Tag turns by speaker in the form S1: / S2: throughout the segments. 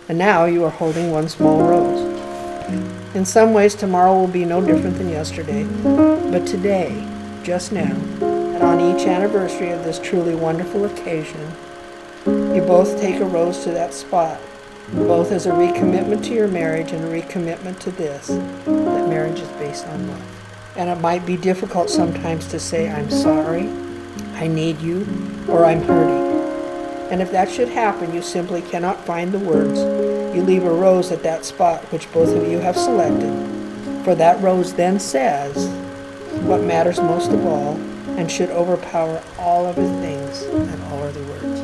S1: and now you are holding one small rose. In some ways, tomorrow will be no different than yesterday, but today, just now, and on each anniversary of this truly wonderful occasion, you both take a rose to that spot, both as a recommitment to your marriage and a recommitment to this, that marriage is based on love. And it might be difficult sometimes to say, I'm sorry, I need you, or I'm hurting. And if that should happen, you simply cannot find the words. You leave a rose at that spot which both of you have selected, for that rose then says what matters most of all and should overpower all other things and all other words.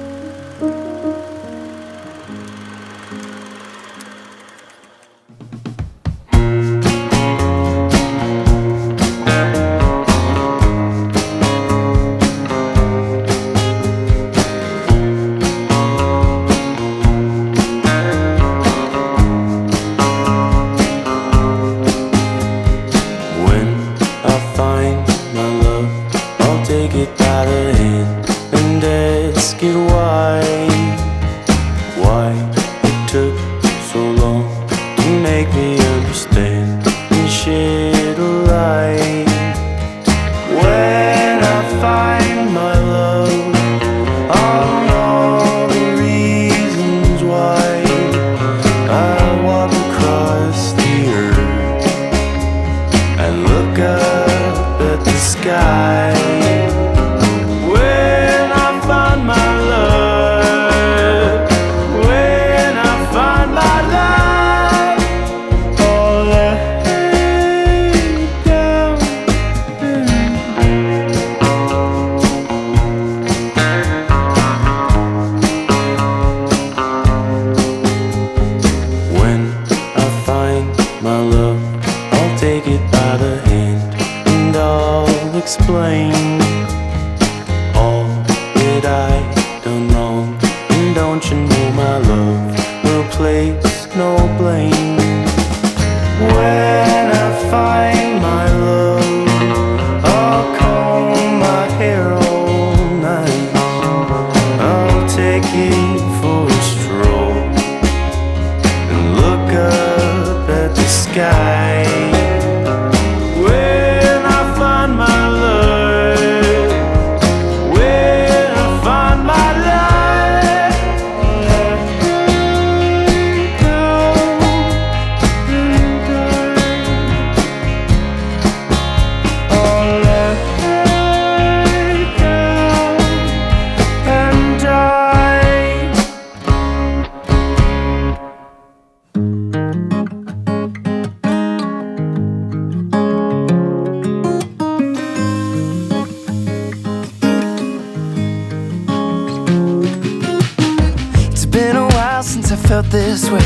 S2: This way.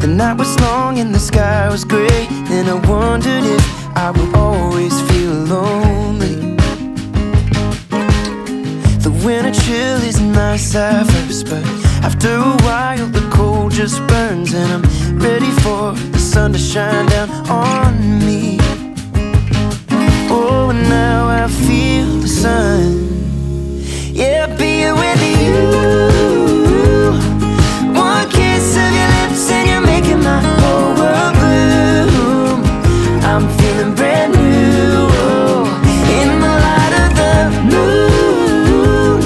S2: The night was long and the sky was gray, and I wondered if I would always feel lonely. The winter chill is nice at first, but after a while the cold just burns, and I'm ready for the sun to shine down on me. Oh, and now I feel the sun. Yeah, being with you. One kiss of your lips and you're making my whole world bloom. I'm feeling brand new, in the light of the moon.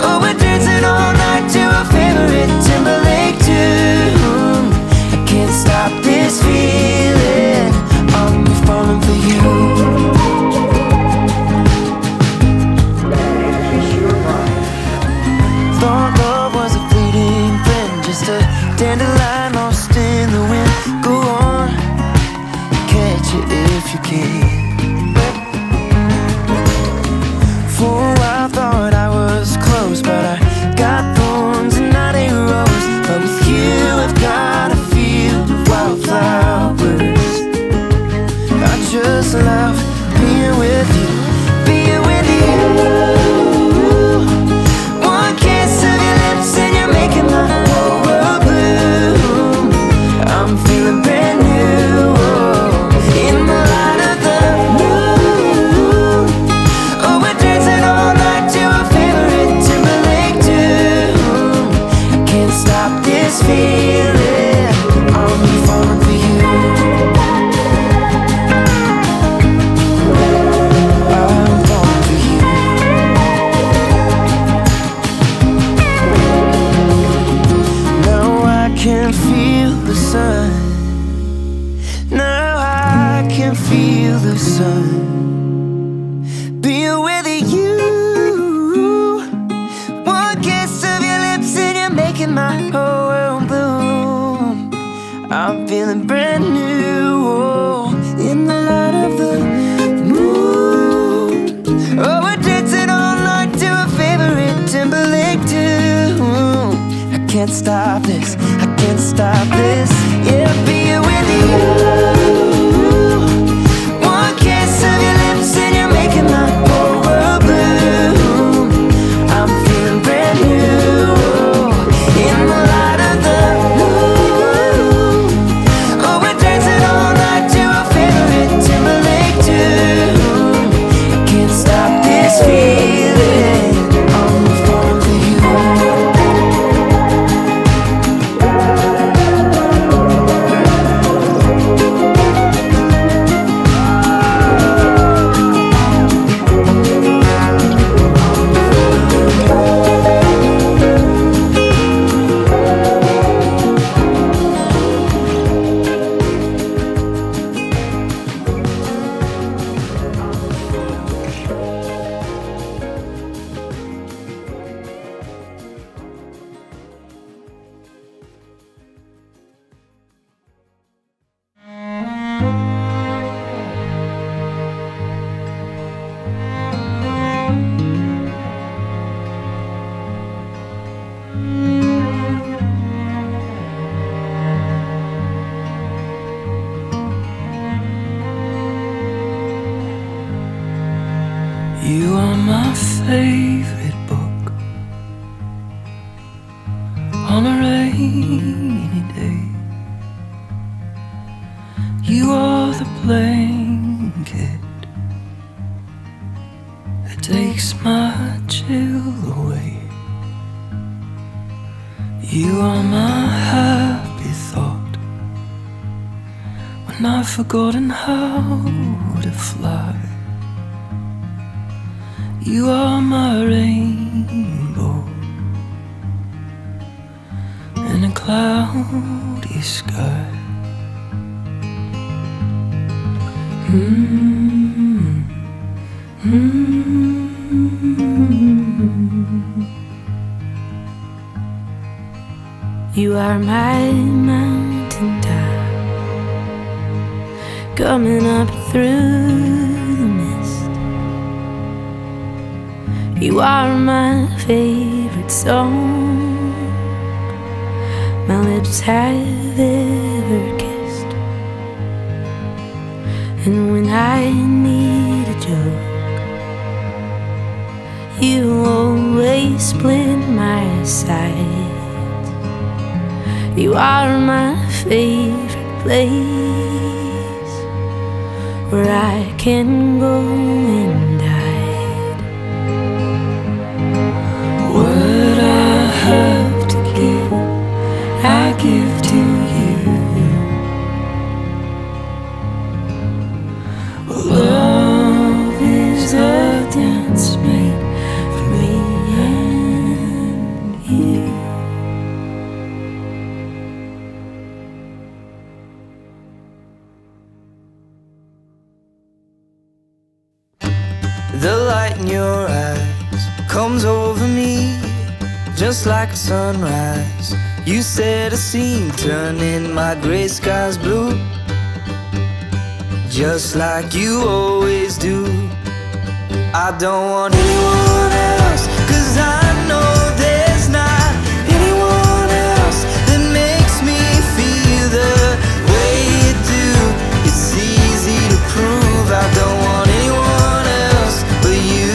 S2: Oh, we're dancing all night to a favorite Timberlake tune. I can't stop this feeling, I'm falling for you. Thought love was a fleeting friend, just a dandelion lost in the wind. Go on, catch it if you can. For a while thought I was close, but I got thorns and not a rose. But with you I've got a field of wildflowers. I just love being with you, being with you. One kiss of your lips and you're making my whole world bloom. I'm feeling brand new, in the light of the moon. Oh, we're dancing all night to a favorite Timberlake tune. I can't stop this this feeling. I'm falling for you. I'm falling for you. Now I can feel the sun. Now I can feel the sun. Being with you. One kiss of your lips and you're making my whole world bloom. I'm feeling brand new, oh, in the light of the moon. Oh, we're dancing all night to a favorite Timberlake tune. I can't stop this, I can't stop this. Yeah, being with you. One kiss of your lips and you're making my whole world bloom. I'm feeling brand new, oh, in the light of the moon. Oh, we're dancing all night to a favorite Timberlake tune. I can't stop this feeling. I'm falling for you. You are my favorite book on a rainy day. You are the blanket that takes my chill away. You are my happy thought when I've forgotten how to fly. You are my rainbow in a cloudy sky.
S3: You are my mountain top, coming up through the mist. You are my favorite song my lips have ever kissed. And when I need a joke, you always split my sides. You are my favorite place where I can go and hide.
S2: What I have to give, I give to you. Love is a dance made for me and you. The light in your eyes comes over me just like a sunrise. You set a scene, turning my gray skies blue, just like you always do. I don't want anyone else, 'cause I know there's not anyone else that makes me feel the way you do. It's easy to prove I don't want anyone else but you.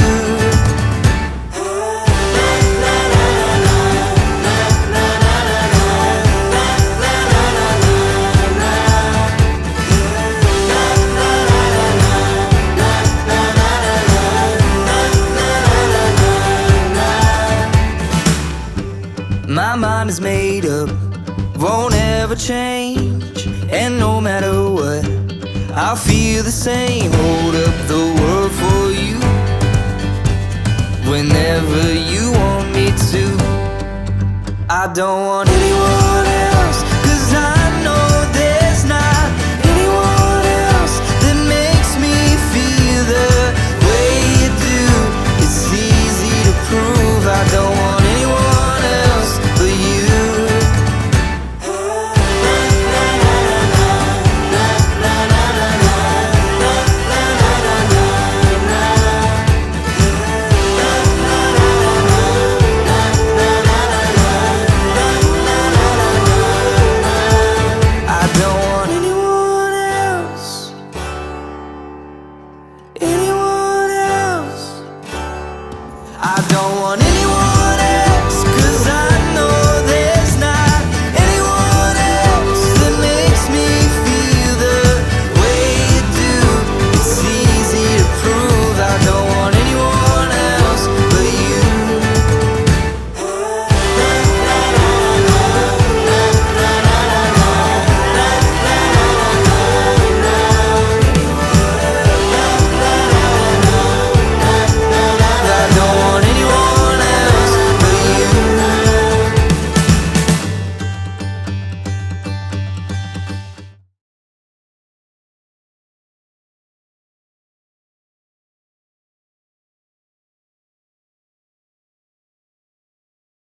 S2: My mind is made up, won't ever change. And no matter what, I'll feel the same. Hold up the world for you whenever you want me to. I don't want anyone else